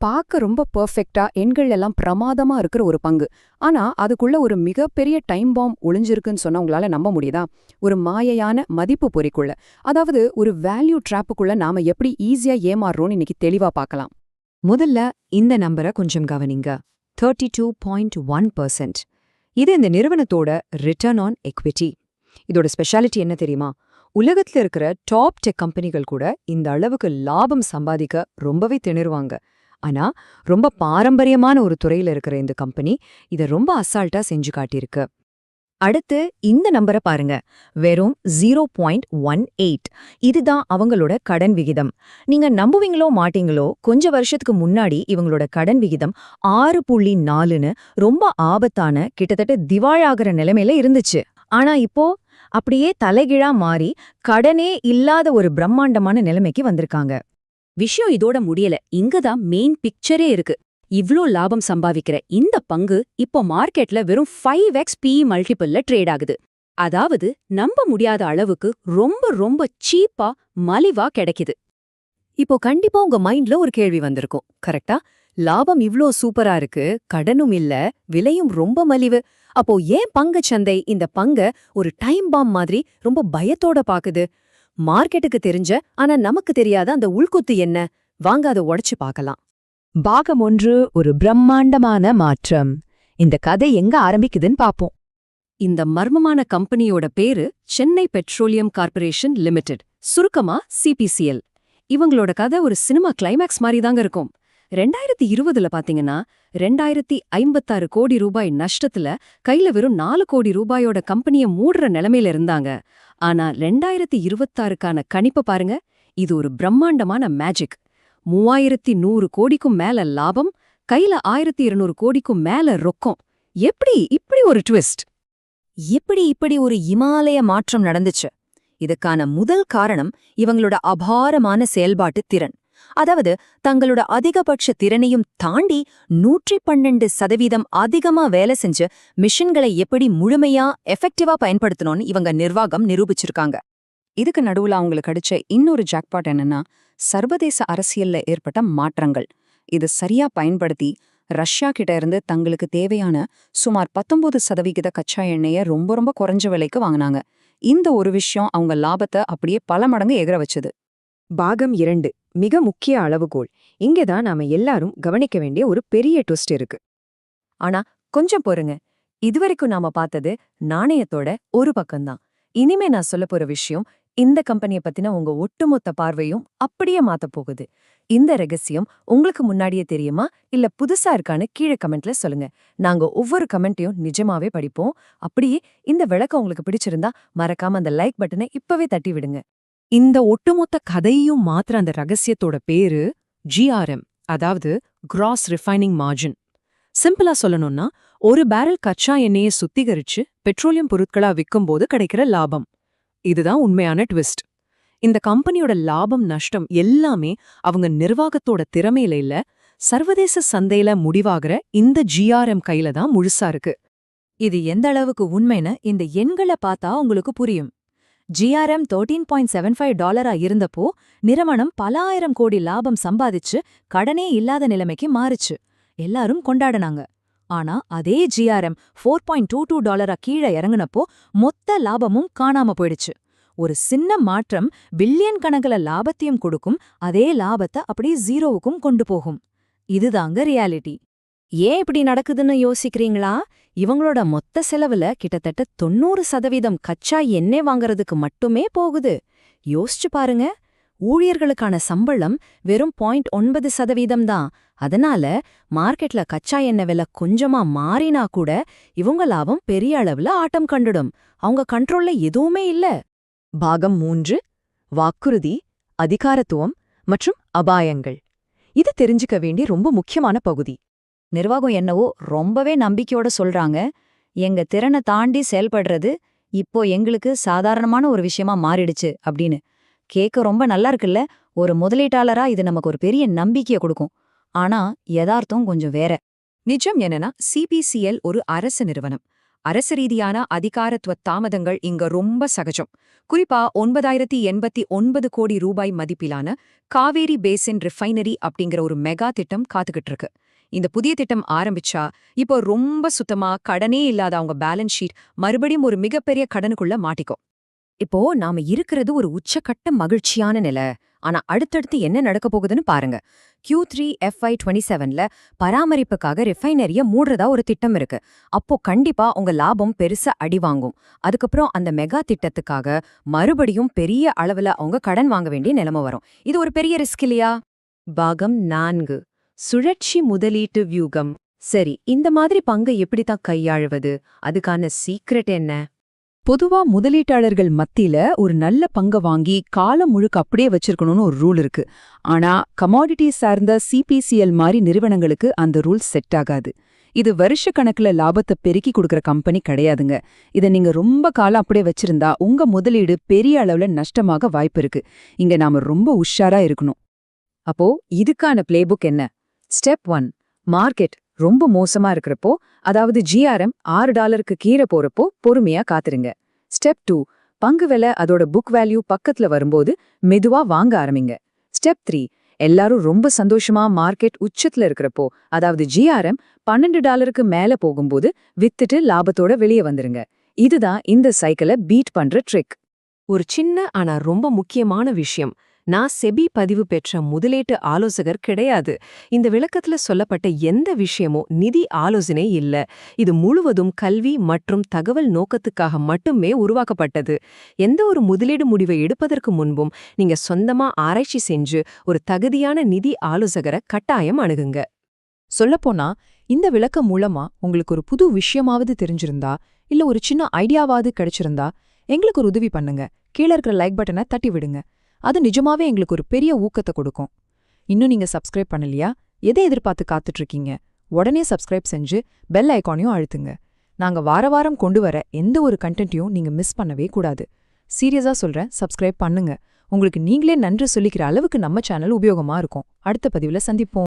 பார்க்க ரொம்ப பெர்ஃபெக்ட்டா எண்கள் எல்லாம் பிரமாதமா இருக்கிற ஒரு பங்கு. ஆனா அதுக்குள்ள ஒரு மிகப்பெரிய டைம் பாம்ப் ஒளிஞ்சிருக்குன்னு சொன்னா உங்களால நம்ப முடியுதா? ஒரு மாயையான மதிப்பு பொறிக்குள்ள. அதாவது ஒரு வேல்யூ ட்ராப்புக்குள்ள நாம எப்படி ஈஸியா ஏமாறுறோம்னு இன்னைக்கு தெளிவா பார்க்கலாம். முதல்ல இந்த நம்பரை கொஞ்சம் கவனிங்க. 32.1%. இது இந்த நிறுவனத்தோட ரிட்டர்ன் ஆன் எக்விட்டி. இதோட ஸ்பெஷாலிட்டி என்ன தெரியுமா? உலகத்துல இருக்கிற டாப் டெக் கம்பெனிகள் கூட இந்த அளவுக்கு லாபம் சம்பாதிக்க ரொம்பவே திணறுவாங்க. ஆனா ரொம்ப பாரம்பரியமான ஒரு துறையில இருக்கிற இந்த கம்பெனி இதை ரொம்ப அசால்ட்டா செஞ்சு காட்டியிருக்கு. அடுத்து இந்த நம்பரை பாருங்க. வெறும் 0.18. இதுதான் அவங்களோட கடன் விகிதம். நீங்க நம்புவீங்களோ மாட்டீங்களோ, கொஞ்ச வருஷத்துக்கு முன்னாடி இவங்களோட கடன் விகிதம் 6.4ன்னு ரொம்ப ஆபத்தான, கிட்டத்தட்ட திவாழாகிற நிலைமையில இருந்துச்சு. ஆனா இப்போ அப்படியே தலைகீழா மாறி கடனே இல்லாத ஒரு பிரம்மாண்டமான நிலைமைக்கு வந்திருக்காங்க. விஷயம் இதோட முடியல. இங்கதான் மெயின் பிக்சரே இருக்கு. இவ்ளோ லாபம் சம்பாதிக்கிற இந்த பங்கு இப்போ மார்க்கெட்ல வெறும் 5x PE மல்டிபிள்ல ட்ரேட் ஆகுது. அதாவது நம்ப முடியாத அளவுக்கு ரொம்ப ரொம்ப சீப்பா மலிவா கிடைக்குது. இப்போ கண்டிப்பா உங்க மைண்ட்ல ஒரு கேள்வி வந்திருக்கும், கரெக்டா? லாபம் இவ்ளோ சூப்பரா இருக்கு, கடனும் இல்ல, விலையும் ரொம்ப மலிவு. அப்போ ஏன் பங்குச்சந்தை இந்த பங்க ஒரு டைம் பாம் மாதிரி ரொம்ப பயத்தோட பாக்குது? மார்க்கெட்டுக்கு தெரிஞ்ச ஆனா நமக்கு தெரியாத அந்த உள்குத்து என்ன? வாங்க அதை உடைச்சு பார்க்கலாம். பாகம் 1, ஒரு பிரம்மாண்டமான மாற்றம். இந்த கதை எங்க ஆரம்பிக்குதுன்னு பாப்போம். இந்த மர்மமான கம்பெனியோட பேரு சென்னை பெட்ரோலியம் கார்ப்பரேஷன் லிமிடெட், சுருக்கமா CPCL. இவங்களோட கதை ஒரு சினிமா கிளைமேக்ஸ் மாதிரி தாங்க இருக்கும். 2020ல பாத்தீங்கன்னா 2056 கோடி ரூபாய் நஷ்டத்துல கையில வெறும் 4 கோடி ரூபாயோட கம்பெனியை மூடுற நிலைமையில இருந்தாங்க. ஆனா 2026க்கான கணிப்பை பாருங்க. இது ஒரு பிரம்மாண்டமான மேஜிக். 3100 கோடிக்கும் மேல லாபம், கையில 1200 கோடிக்கும் மேல ரொக்கம். எப்படி இப்படி ஒரு ட்விஸ்ட்? இப்படி ஒரு இமாலய மாற்றம் நடந்துச்சு? இதுக்கான முதல் காரணம் இவங்களோட அபாரமான செயல்பாட்டு திறன். அதாவது தங்களோட அதிகபட்ச திறனையும் தாண்டி 112% அதிகமா வேலை செஞ்சு மிஷின்களை எப்படி முழுமையா எஃபெக்டிவா பயன்படுத்தணும்னு இவங்க நிர்வாகம் நிரூபிச்சிருக்காங்க. இதுக்கு நடுவுல அவங்களுக்கு கிடைச்ச இன்னொரு ஜாக்பாட் என்னன்னா, சர்வதேச அரசியல்ல ஏற்பட்ட மாற்றங்கள். இது சரியா பயன்படுத்தி ரஷ்யா கிட்ட இருந்து தங்களுக்கு தேவையான சுமார் 19% கச்சா எண்ணெயை ரொம்ப ரொம்ப குறைஞ்ச விலைக்கு வாங்கினாங்க. இந்த ஒரு விஷயம் அவங்க லாபத்தை அப்படியே பல மடங்கு எகிற வச்சது. பாகம் 2, மிக முக்கிய அளவுகோல். இங்கேதான் நாம எல்லாரும் கவனிக்க வேண்டிய ஒரு பெரிய ட்விஸ்ட் இருக்கு. ஆனா கொஞ்சம் பொறுங்க. இதுவரைக்கும் நாம பார்த்தது நாணயத்தோட ஒரு பக்கம்தான். இனிமே நான் சொல்ல போற விஷயம் இந்த கம்பெனியை பத்தின உங்க ஒட்டுமொத்த பார்வையும் அப்படியே மாத்த போகுது. இந்த ரகசியம் உங்களுக்கு முன்னாடியே தெரியுமா, இல்ல புதுசா இருக்கான்னு கீழே கமெண்ட்ல சொல்லுங்க. நாங்க ஒவ்வொரு கமெண்ட்டையும் நிஜமாவே படிப்போம். அப்படியே இந்த விளக்கம் உங்களுக்கு பிடிச்சிருந்தா மறக்காம அந்த லைக் பட்டனை இப்பவே தட்டி விடுங்க. இந்த ஒட்டுமொத்த கதையும் மாத்திர அந்த ரகசியத்தோட பேரு GRM, அதாவது கிராஸ் ரிஃபைனிங் மார்ஜின். சிம்பிளா சொல்லணும்னா, ஒரு பேரல் கச்சா எண்ணெயை சுத்திகரிச்சு பெட்ரோலியம் பொருட்களா விற்கும்போது கிடைக்கிற லாபம். இதுதான் உண்மையான ட்விஸ்ட். இந்த கம்பெனியோட லாபம் நஷ்டம் எல்லாமே அவங்க நிர்வாகத்தோட திறமையில இல்ல, சர்வதேச சந்தையில முடிவாகிற இந்த GRM கையில தான் முழுசா இருக்கு. இது எந்த அளவுக்கு உண்மைன்னு இந்த எண்களை பார்த்தா உங்களுக்கு புரியும். GRM $13.75 இருந்தப்போ நிறுவனம் பல ஆயிரம் கோடி லாபம் சம்பாதிச்சு கடனே இல்லாத நிலைமைக்கு மாறுச்சு. எல்லாரும் கொண்டாடினாங்க. ஆனா அதே GRM $4.22 கீழே இறங்குனப்போ மொத்த லாபமும் காணாம போயிடுச்சு. ஒரு சின்ன மாற்றம் பில்லியன் கணக்குல லாபத்தையும் கொடுக்கும், அதே லாபத்தை அப்படியே ஜீரோவுக்கும் கொண்டு போகும். இதுதாங்க ரியாலிட்டி. ஏன் இப்படி நடக்குதுன்னு யோசிக்கிறீங்களா? இவங்களோட மொத்த செலவுல கிட்டத்தட்ட 90% கச்சா எண்ணெய் வாங்கறதுக்கு மட்டுமே போகுது. யோசிச்சு பாருங்க. ஊழியர்களுக்கான சம்பளம் வெறும் 0.9% தான். அதனால மார்க்கெட்ல கச்சா எண்ணெய் விலை கொஞ்சமா மாறினா கூட இவங்க லாபம் பெரிய அளவுல ஆட்டம் கண்டுடும். அவங்க கண்ட்ரோல்ல எதுவுமே இல்ல. பாகம் 3, வாக்குறுதி, அதிகாரத்துவம் மற்றும் அபாயங்கள். இது தெரிஞ்சுக்க வேண்டிய ரொம்ப முக்கியமான பகுதி. நிர்வாகம் என்னவோ ரொம்பவே நம்பிக்கையோட சொல்றாங்க, எங்க திறனை தாண்டி செயல்படுறது இப்போ எங்களுக்கு சாதாரணமான ஒரு விஷயமா மாறிடுச்சு அப்படின்னு. கேட்க ரொம்ப நல்லா இருக்குல்ல? ஒரு முதலீட்டாளரா இது நமக்கு ஒரு பெரிய நம்பிக்கையை கொடுக்கும். ஆனா யதார்த்தம் கொஞ்சம் வேற. நிஜம் என்னன்னா, CPCL ஒரு அரசு நிறுவனம். அரசு ரீதியான அதிகாரத்துவ தாமதங்கள் இங்க ரொம்ப சகஜம். குறிப்பா 9,089 கோடி ரூபாய் மதிப்பிலான காவேரி பேசின் ரிஃபைனரி அப்படிங்கிற ஒரு மெகா திட்டம் காத்துக்கிட்டு இருக்கு. இந்த புதிய திட்டம் ஆரம்பிச்சா இப்போ ரொம்ப சுத்தமா கடனே இல்லாத அவங்க பேலன்ஸ் ஷீட் மறுபடியும் ஒரு மிகப்பெரிய கடனுக்குள்ள மாட்டிக்கும். இப்போ நாம இருக்கிறது ஒரு உச்சக்கட்ட மகிழ்ச்சியான நிலை. ஆனா அடுத்தடுத்து என்ன நடக்க போகுதுன்னு பாருங்க. Q3 FY27ல பராமரிப்புக்காக ரிஃபைனரிய மூடுறதா ஒரு திட்டம் இருக்கு. அப்போ கண்டிப்பா உங்க லாபம் பெருசா அடி வாங்கும். அதுக்கப்புறம் அந்த மெகா திட்டத்துக்காக மறுபடியும் பெரிய அளவுல அவங்க கடன் வாங்க வேண்டிய நிலைமை வரும். இது ஒரு பெரிய ரிஸ்க் இல்லையா? பாகம் 4 சுழற்சி முதலீட்டு வியூகம். சரி, இந்த மாதிரி பங்கை எப்படித்தான் கையாள்வது? அதுக்கான சீக்ரெட் என்ன? பொதுவா முதலீட்டாளர்கள் மத்தியில ஒரு நல்ல பங்க வாங்கி காலம் முழுக்க அப்படியே வச்சிருக்கணும்னு ஒரு ரூல் இருக்கு. ஆனா கமாடிட்டி சார்ந்த CPCL மாதிரி நிறுவனங்களுக்கு அந்த ரூல் செட் ஆகாது. இது வருஷ கணக்குல லாபத்தை பெருக்கி கொடுக்கற கம்பெனி கிடையாதுங்க. இதை நீங்க ரொம்ப காலம் அப்படியே வச்சிருந்தா உங்க முதலீடு பெரிய அளவுல நஷ்டமாக வாய்ப்பு இருக்கு. இங்க நாம ரொம்ப உஷாரா இருக்கணும். அப்போ இதுக்கான பிளேபுக் என்ன? ஸ்டெப் 1, மார்க்கெட் ரொம்ப மோசமா இருக்கிறப்போ, அதாவது GRM $6க்கு கீழே போறப்போ பொறுமையா காத்துருங்க. ஸ்டெப் 2, பங்கு விலை அதோட புக் வேல்யூ பக்கத்துல வரும்போது மெதுவா வாங்க ஆரம்பிங்க. ஸ்டெப் 3, எல்லாரும் ரொம்ப சந்தோஷமா மார்க்கெட் உச்சத்துல இருக்கிறப்போ, அதாவது GRM $12க்கு மேல போகும்போது வித்துட்டு லாபத்தோட வெளியே வந்துருங்க. இதுதான் இந்த சைக்கிளை பீட் பண்ற ட்ரிக். ஒரு சின்ன ஆனா ரொம்ப முக்கியமான விஷயம். நான் செபி பதிவு பெற்ற முதலீட்டு ஆலோசகர் கிடையாது. இந்த விளக்கத்துல சொல்லப்பட்ட எந்த விஷயமும் நிதி ஆலோசனை இல்ல. இது முழுவதும் கல்வி மற்றும் தகவல் நோக்கத்துக்காக மட்டுமே உருவாக்கப்பட்டது. எந்த ஒரு முதலீடு முடிவை எடுப்பதற்கு முன்பும் நீங்க சொந்தமா ஆராய்ச்சி செஞ்சு ஒரு தகுதியான நிதி ஆலோசகரை கட்டாயம் அணுகுங்க. சொல்லப்போனா இந்த விளக்கம் மூலமா உங்களுக்கு ஒரு புது விஷயமாவது தெரிஞ்சிருந்தா, இல்ல ஒரு சின்ன ஐடியாவாவது கிடைச்சிருந்தா எங்களுக்கு ஒரு உதவி பண்ணுங்க. கீழே இருக்கிற லைக் பட்டனை தட்டி விடுங்க. அது நிஜமாவே எங்களுக்கு ஒரு பெரிய ஊக்கத்தை கொடுக்கும். இன்னும் நீங்க சப்ஸ்கிரைப் பண்ணலையா? எதை எதிர்பார்த்து காத்துட்டு இருக்கீங்க? உடனே சப்ஸ்கிரைப் செஞ்சு பெல் ஐகானையும் அழுத்துங்க. நாங்க வார வாரம் கொண்டு வர எந்த ஒரு கண்டென்ட்டையும் நீங்க மிஸ் பண்ணவே கூடாது. சீரியஸா சொல்றேன், சப்ஸ்கிரைப் பண்ணுங்க. உங்களுக்கு நீங்களே நன்றி சொல்லிக்கிற அளவுக்கு நம்ம சேனல் உபயோகமா இருக்கும். அடுத்த பதிவுல சந்திப்போம்.